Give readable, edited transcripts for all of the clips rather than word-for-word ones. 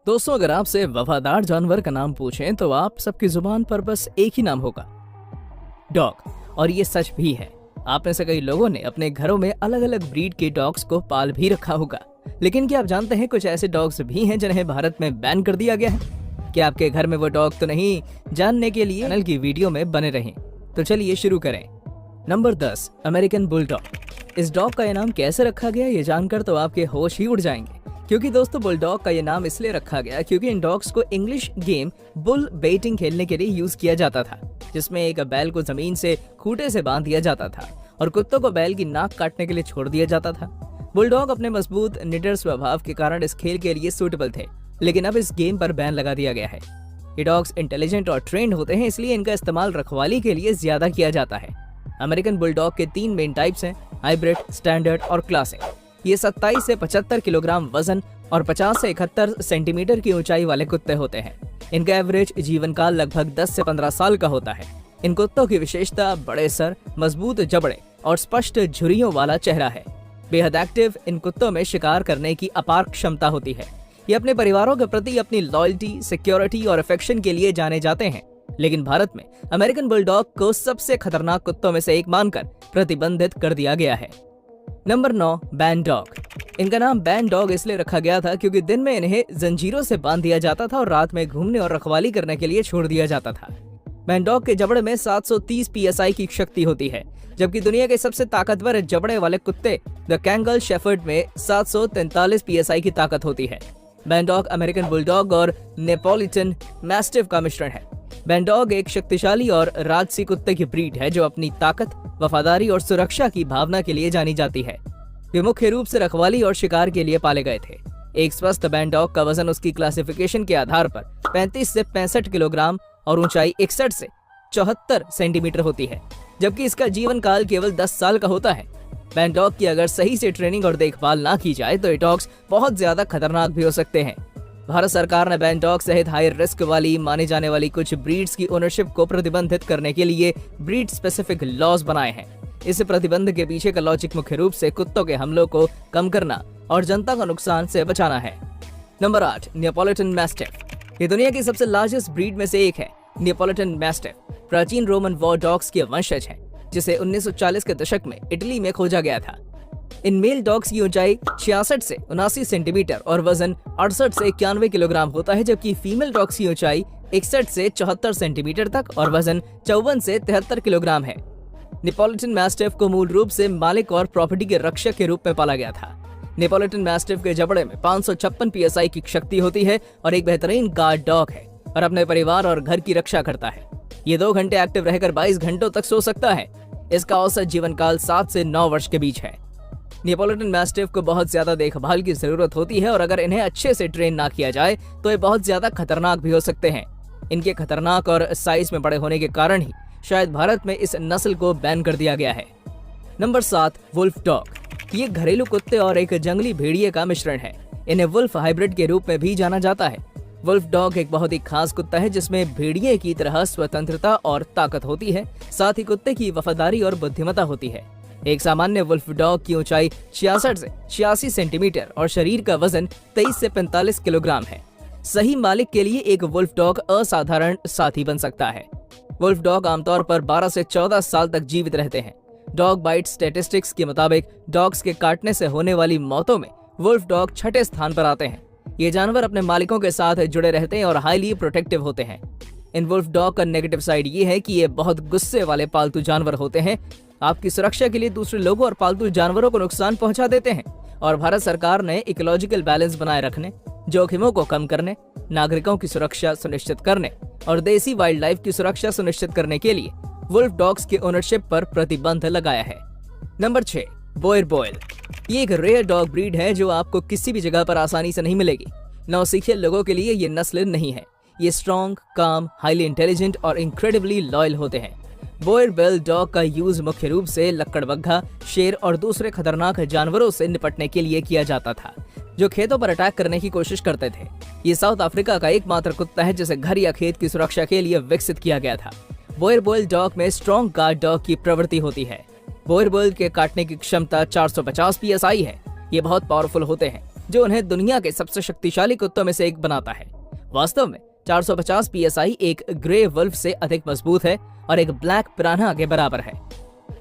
दोस्तों, अगर आपसे वफादार जानवर का नाम पूछें तो आप सबकी जुबान पर बस एक ही नाम होगा, डॉग। और ये सच भी है। आप में से कई लोगों ने अपने घरों में अलग अलग ब्रीड के डॉग्स को पाल भी रखा होगा। लेकिन क्या आप जानते हैं कुछ ऐसे डॉग्स भी हैं जिन्हें भारत में बैन कर दिया गया है? क्या आपके घर में वो डॉग तो नहीं? जानने के लिए चैनल की वीडियो में बने रहें। तो चलिए शुरू करें। Number 10, American bulldog. इस डॉग का ये नाम कैसे रखा गया ये जानकर तो आपके होश ही उड़ जाएंगे। क्योंकि दोस्तों, बुलडॉग का ये नाम इसलिए रखा गया क्योंकि इन डॉग्स को इंग्लिश गेम बुल बेटिंग खेलने के लिए यूज किया जाता था, जिसमें एक बैल को जमीन से खूंटे से बांध दिया जाता था और कुत्तों को बैल की नाक काटने के लिए छोड़ दिया जाता था। बुलडॉग अपने मजबूत निडर स्वभाव के कारण इस खेल के लिए सूटेबल थे, लेकिन अब इस गेम पर बैन लगा दिया गया है। ये डॉग्स इंटेलिजेंट और ट्रेंड होते हैं, इसलिए इनका इस्तेमाल रखवाली के लिए ज्यादा किया जाता है। अमेरिकन बुलडॉग के 3 मेन टाइप्स हैं, हाइब्रिड, स्टैंडर्ड और क्लासिक। ये 27 से 75 किलोग्राम वजन और 50 से 71 सेंटीमीटर की ऊंचाई वाले कुत्ते होते हैं। इनका एवरेज जीवन काल लगभग 10 से 15 साल का होता है। इन कुत्तों की विशेषता बड़े सर, मजबूत जबड़े और स्पष्ट झुर्रियों वाला चेहरा है। बेहद एक्टिव इन कुत्तों में शिकार करने की अपार क्षमता होती है। ये अपने परिवारों के प्रति अपनी लॉयल्टी, सिक्योरिटी और अफेक्शन के लिए जाने जाते हैं। लेकिन भारत में अमेरिकन बुलडॉग को सबसे खतरनाक कुत्तों में से एक मानकर प्रतिबंधित कर दिया गया है। Number 9, ban dog. इनका नाम बैन डॉग इसलिए रखा गया था क्योंकि दिन में इन्हें जंजीरों से बांध दिया जाता था और रात में घूमने और रखवाली करने के लिए छोड़ दिया जाता था। बैन डॉग के जबड़े में 730 PSI की शक्ति होती है, जबकि दुनिया के सबसे ताकतवर जबड़े वाले कुत्ते द कैंगल शेफर्ड में 743 PSI की ताकत होती है। बैन डॉग अमेरिकन बुलडॉग और नेपोलिटन मैस्टिफ का मिश्रण है। बैन डॉग एक शक्तिशाली और राजसी कुत्ते की ब्रीड है जो अपनी ताकत, वफादारी और सुरक्षा की भावना के लिए जानी जाती है। वे मुख्य रूप से रखवाली और शिकार के लिए पाले गए थे। एक स्वस्थ बैन डॉग का वजन उसकी क्लासिफिकेशन के आधार पर 35 से 65 किलोग्राम और ऊंचाई 61 से 74 सेंटीमीटर होती है, जबकि इसका जीवन काल केवल 10 साल का होता है। बैन डॉग की अगर सही से ट्रेनिंग और देखभाल ना की जाए तो ये डॉग्स बहुत ज्यादा खतरनाक भी हो सकते हैं। भारत सरकार ने बैन डॉग सहित हाई रिस्क वाली माने जाने वाली कुछ ब्रीड्स की ओनरशिप को प्रतिबंधित करने के लिए ब्रीड स्पेसिफिक लॉज बनाए हैं। इस प्रतिबंध के पीछे का लॉजिक मुख्य रूप से कुत्तों के हमलों को कम करना और जनता का नुकसान से बचाना है। Number 8, Neapolitan mastiff. ये दुनिया की सबसे लार्जेस्ट ब्रीड में से एक है। नेपोलिटन मैस्टिफ प्राचीन रोमन वॉर डॉग्स के वंशज है, जिसे 1940 के दशक में इटली में खोजा गया था। इन मेल डॉग्स की ऊंचाई 66 से 79 सेंटीमीटर और वजन 68 से 91 किलोग्राम होता है, जबकि फीमेल डॉग्स की ऊंचाई 61 से 74 सेंटीमीटर तक और वजन 54 से 73 किलोग्राम है। नेपोलिटन मैस्टिफ को मूल रूप से मालिक और प्रॉपर्टी के रक्षक के रूप में पाला गया था। नेपोलिटन मैस्टिफ के जबड़े में 556 PSI की शक्ति होती है और एक बेहतरीन गार्ड डॉग है और अपने परिवार और घर की रक्षा करता है। ये 2 घंटे एक्टिव रहकर 22 घंटों तक सो सकता है। इसका औसत जीवन काल 7 से 9 वर्ष के बीच है। नेपोलिटन मैस्टिफ को बहुत ज्यादा देखभाल की जरूरत होती है और अगर इन्हें अच्छे से ट्रेन ना किया जाए तो ये बहुत ज्यादा खतरनाक भी हो सकते हैं। इनके खतरनाक और साइज में बड़े होने के कारण ही शायद भारत में इस नस्ल को बैन कर दिया गया है। Number 7, wolf dog. ये घरेलू कुत्ते और एक जंगली भेड़िए का मिश्रण है। इन्हें वुल्फ हाइब्रिड के रूप में भी जाना जाता है। वुल्फ डॉग एक बहुत ही खास कुत्ता है जिसमें भेड़िए की तरह स्वतंत्रता और ताकत होती है, साथ ही कुत्ते की वफादारी और बुद्धिमत्ता होती है। एक सामान्य वुल्फ डॉग की ऊंचाई 66 से 86 सेंटीमीटर और शरीर का वजन 23 से 45 किलोग्राम है। सही मालिक के लिए एक वुल्फ डॉग असाधारण साथी बन सकता है। वुल्फ डॉग आमतौर पर 12 से 14 साल तक जीवित रहते हैं। डॉग बाइट स्टैटिस्टिक्स के मुताबिक डॉग्स के काटने से होने वाली मौतों में वुल्फ डॉग 6ठे स्थान पर आते हैं। ये जानवर अपने मालिकों के साथ जुड़े रहते हैं और हाईली प्रोटेक्टिव होते हैं। इन वुल्फ डॉग का नेगेटिव साइड ये है कि ये बहुत गुस्से वाले पालतू जानवर होते हैं। आपकी सुरक्षा के लिए दूसरे लोगों और पालतू जानवरों को नुकसान पहुंचा देते हैं और भारत सरकार ने इकोलॉजिकल बैलेंस बनाए रखने, जोखिमों को कम करने, नागरिकों की सुरक्षा सुनिश्चित करने और देसी वाइल्ड लाइफ की सुरक्षा सुनिश्चित करने के लिए वुल्फ डॉग्स की ओनरशिप पर प्रतिबंध लगाया है। Number 6, boerboel. ये एक रेयर डॉग ब्रीड है जो आपको किसी भी जगह पर आसानी से नहीं मिलेगी। नौसिखिए लोगों के लिए ये नस्ल नहीं है। ये स्ट्रॉन्ग, काम, हाईली इंटेलिजेंट और इनक्रेडिबली लॉयल होते हैं। बोयर बेल डॉग का यूज मुख्य रूप से लकड़बग्घा, शेर और दूसरे खतरनाक जानवरों से निपटने के लिए किया जाता था जो खेतों पर अटैक करने की कोशिश करते थे। ये साउथ अफ्रीका का एकमात्र कुत्ता है जिसे घर या खेत की सुरक्षा के लिए विकसित किया गया था। बोयर बेल डॉग में स्ट्रॉन्ग गार्ड डॉग की प्रवृत्ति होती है। बोयर बेल के काटने की क्षमता 450 PSI है। ये बहुत पावरफुल होते हैं। जो उन्हें दुनिया के सबसे शक्तिशाली कुत्तों में से एक बनाता है। वास्तव में 450 PSI एक ग्रे वुल्फ से अधिक मजबूत है और एक ब्लैक पिरान्हा के बराबर है।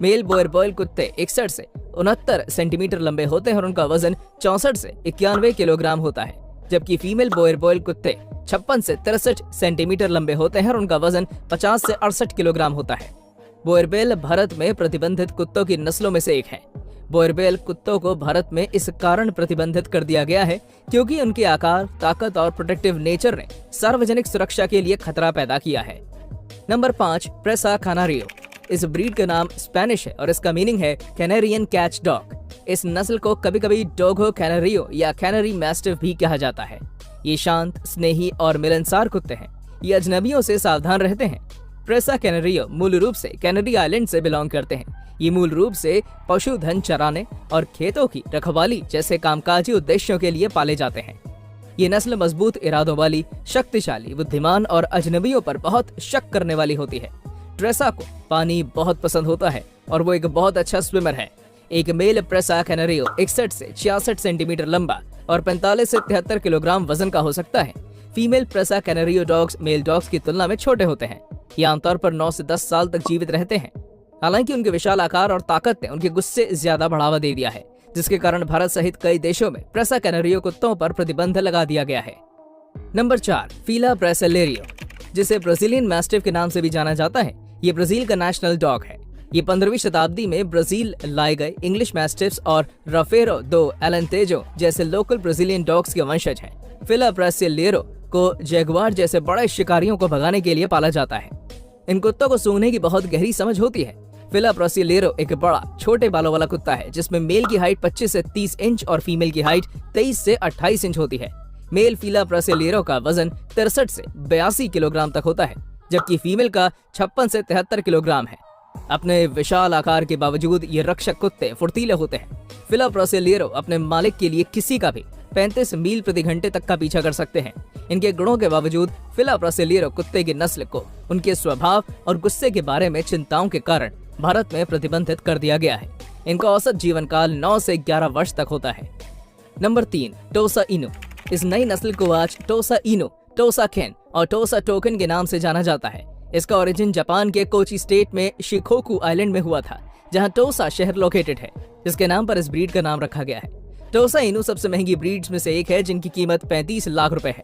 मेल बोयरबॉयल कुत्ते 61 से 69 सेंटीमीटर लंबे होते हैं और उनका वजन 64 से 91 किलोग्राम होता है, जबकि फीमेल बोयरबॉयल कुत्ते 56 से 63 सेंटीमीटर लंबे होते हैं और उनका वजन 50 से 68 किलोग्राम होता है। बोयरबेल भारत में प्रतिबंधित कुत्तों की नस्लों में से एक है। बोयरबेल कुत्तों को भारत में इस कारण प्रतिबंधित कर दिया गया है क्योंकि उनके आकार, ताकत और प्रोटेक्टिव नेचर ने सार्वजनिक सुरक्षा के लिए खतरा पैदा किया है। नंबर 5, प्रेसा कैनारियो। इस ब्रीड का नाम स्पेनिश है और इसका मीनिंग है कैनेरियन कैच डॉग। इस नस्ल को कभी कभी डोगो कैनरियो या कैनरी मैस्टिफ भी कहा जाता है। ये शांत, स्नेही और मिलनसार कुत्ते हैं। ये अजनबियों से सावधान रहते हैं। प्रेसा कैनरियो मूल रूप से कैनरी आइलैंड से बिलोंग करते हैं। ये मूल रूप से पशुधन चराने और खेतों की रखवाली जैसे कामकाजी उद्देश्यों के लिए पाले जाते हैं। ये नस्ल मजबूत इरादों वाली, शक्तिशाली, बुद्धिमान और अजनबियों पर बहुत शक करने वाली होती है। प्रेसा को पानी बहुत पसंद होता है और वो एक बहुत अच्छा स्विमर है। एक मेल प्रेसा कैनरियो 61 से 66 सेंटीमीटर लंबा और 45 से 73 किलोग्राम वजन का हो सकता है। फीमेल प्रेसा कैनरियो डॉग्स मेल डॉग्स की तुलना में छोटे होते हैं। ये आमतौर पर 9 से 10 साल तक जीवित रहते हैं। हालांकि उनके विशाल आकार और ताकत ने उनके गुस्से ज्यादा बढ़ावा दे दिया है, जिसके कारण भारत सहित कई देशों में प्रेसा कैनरियो कुत्तों पर प्रतिबंध लगा दिया गया है। नंबर 4, फीला ब्रासिलिएरो, जिसे ब्राजीलियन मैस्टिफ के नाम से भी जाना जाता है। ये ब्राजील का नेशनल डॉग है। ये 15वीं शताब्दी में ब्राजील लाए गए इंग्लिश मैस्टिफ्स और राफेरो दो एलेंटेजो जैसे लोकल ब्राजीलियन डॉग्स के वंशज हैं। फीला ब्रासिलिएरो को जैगुआर जैसे बड़े शिकारियों को भगाने के लिए पाला जाता है। इन कुत्तों को सूंघने की बहुत गहरी समझ होती है। फीला ब्रासिलिएरो एक बड़ा, छोटे बालों वाला कुत्ता है जिसमें मेल की हाइट 25 से 30 इंच और फीमेल की हाइट 23 से 28 इंच होती है। मेल फीला ब्रासिलिएरो का वजन 63 से 82 किलोग्राम तक होता है, जबकि फीमेल का 56 से 73 किलोग्राम है। अपने विशाल आकार के बावजूद ये रक्षक कुत्ते फुर्तीले होते हैं। फीला ब्रासिलिएरो अपने मालिक के लिए किसी का भी 35 मील प्रति घंटे तक का पीछा कर सकते हैं। इनके गुणों के बावजूद फीला ब्रासिलिएरो कुत्ते की नस्ल को उनके स्वभाव और गुस्से के बारे में चिंताओं के कारण भारत में प्रतिबंधित कर दिया गया है। इनका औसत जीवन काल 9 से 11 वर्ष तक होता है। नंबर 3, टोसा इनु। इस नई नस्ल को आज टोसा इनु, टोसा केन और टोसा टोकन के नाम से जाना जाता है। इसका ओरिजिन जापान के कोची स्टेट में शिकोकू आइलैंड में हुआ था, जहां टोसा शहर लोकेटेड है, जिसके नाम पर इस ब्रीड का नाम रखा गया है। टोसा इनु सबसे महंगी ब्रीड्स में से एक है, जिनकी कीमत 35 लाख रुपए है।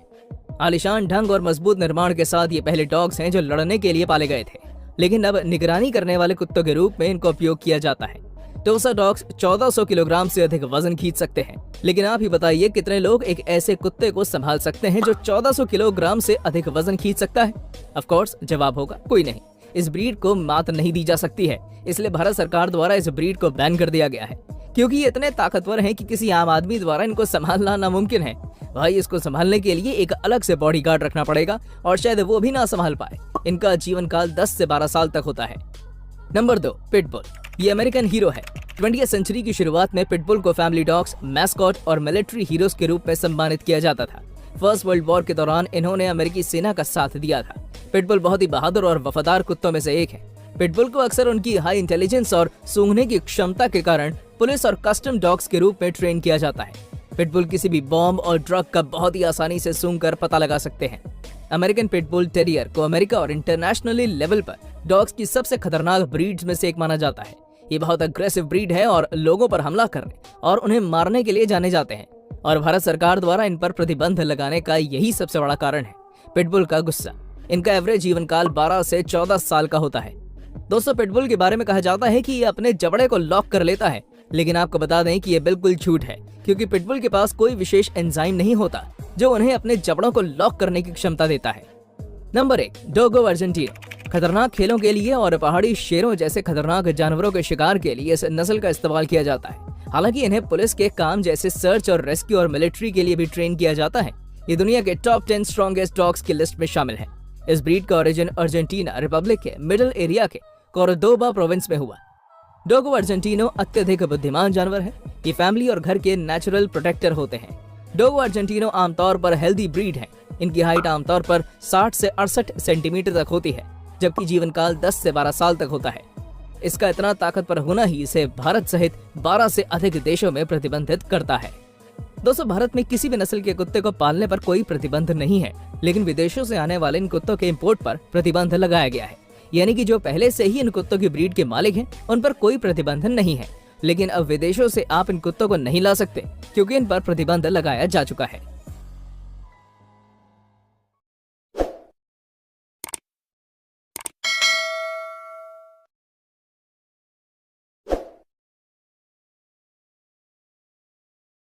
आलिशान ढंग और मजबूत निर्माण के साथ ये पहले डॉग्स हैं जो लड़ने के लिए पाले गए थे, लेकिन अब निगरानी करने वाले कुत्तों के रूप में इनको उपयोग किया जाता है। टोसा डॉग्स 1400 किलोग्राम से अधिक वजन खींच सकते हैं, लेकिन आप ही बताइए कितने लोग एक ऐसे कुत्ते को संभाल सकते हैं जो 1400 किलोग्राम से अधिक वजन खींच सकता है? ऑफ कोर्स जवाब होगा कोई नहीं। इस ब्रीड को मात नहीं दी जा सकती है, इसलिए भारत सरकार द्वारा इस ब्रीड को बैन कर दिया गया है, क्योंकि ये इतने ताकतवर हैं कि किसी आम आदमी द्वारा इनको संभालना नामुमकिन है। भाई, इसको संभालने के लिए एक अलग से बॉडीगार्ड रखना पड़ेगा और शायद वो भी ना संभाल पाए। इनका जीवन काल 10 से 12 साल तक होता है। Number 2, pitbull. ये अमेरिकन हीरो है। 20वीं सेंचुरी की शुरुआत में पिटबुल को फैमिली डॉग्स, मैस्कॉट और मिलिट्री हीरोज के रूप में सम्मानित किया जाता था। फर्स्ट वर्ल्ड वॉर के दौरान इन्होंने अमेरिकी सेना का साथ दिया था। पिटबुल बहुत ही बहादुर और वफादार कुत्तों में से एक है। पिटबुल को अक्सर उनकी हाई इंटेलिजेंस और सूंघने की क्षमता के कारण पुलिस और कस्टम डॉग्स के रूप में ट्रेन किया जाता है। पिटबुल किसी भी बॉम्ब और ड्रग का बहुत ही आसानी से सूंघकर पता लगा सकते हैं। अमेरिकन पिटबुल टेरियर को अमेरिका और इंटरनेशनली लेवल पर डॉग्स की सबसे खतरनाक ब्रीड्स में से एक माना जाता है। ये बहुत अग्रेसिव ब्रीड है और लोगों पर हमला करने और उन्हें मारने के लिए जाने जाते हैं, और भारत सरकार द्वारा इन पर प्रतिबंध लगाने का यही सबसे बड़ा कारण है। पिटबुल का गुस्सा। इनका एवरेज जीवन काल 12 से 14 साल का होता है। दोस्तों, पिटबुल के बारे में कहा जाता है कि ये अपने जबड़े को लॉक कर लेता है, लेकिन आपको बता दें कि ये बिल्कुल झूठ है, क्योंकि पिटबुल के पास कोई विशेष एंजाइम नहीं होता जो उन्हें अपने जबड़ों को लॉक करने की क्षमता देता है। Number 1, Dogo Argentino. खतरनाक खेलों के लिए और पहाड़ी शेरों जैसे खतरनाक जानवरों के शिकार के लिए इस नस्ल का इस्तेमाल किया जाता है। हालांकि इन्हें पुलिस के काम जैसे सर्च और रेस्क्यू और मिलिट्री के लिए भी ट्रेन किया जाता है। ये दुनिया के टॉप 10 स्ट्रॉन्गेस्ट डॉग्स की लिस्ट में शामिल है। इस ब्रीड का ओरिजिन अर्जेंटीना रिपब्लिक के मिडल एरिया के कोर्डोबा प्रोविंस में हुआ। डोगो अर्जेंटीनो अत्यधिक बुद्धिमान जानवर है। ये फैमिली और घर के नेचुरल प्रोटेक्टर होते हैं। डोगो अर्जेंटीनो आमतौर पर हेल्दी ब्रीड है। इनकी हाइट आमतौर पर 60 से 68 सेंटीमीटर तक होती है, जबकि जीवन काल 10 से 12 साल तक होता है। इसका इतना ताकतवर होना ही इसे भारत सहित 12 से अधिक देशों में प्रतिबंधित करता है। दोस्तों, भारत में किसी भी नस्ल के कुत्ते को पालने पर कोई प्रतिबंध नहीं है, लेकिन विदेशों से आने वाले इन कुत्तों के इंपोर्ट पर प्रतिबंध लगाया गया है। यानी कि जो पहले से ही इन कुत्तों की ब्रीड के मालिक हैं, उन पर कोई प्रतिबंध नहीं है। लेकिन अब विदेशों से आप इन कुत्तों को नहीं ला सकते, क्योंकि इन पर प्रतिबंध लगाया जा चुका है।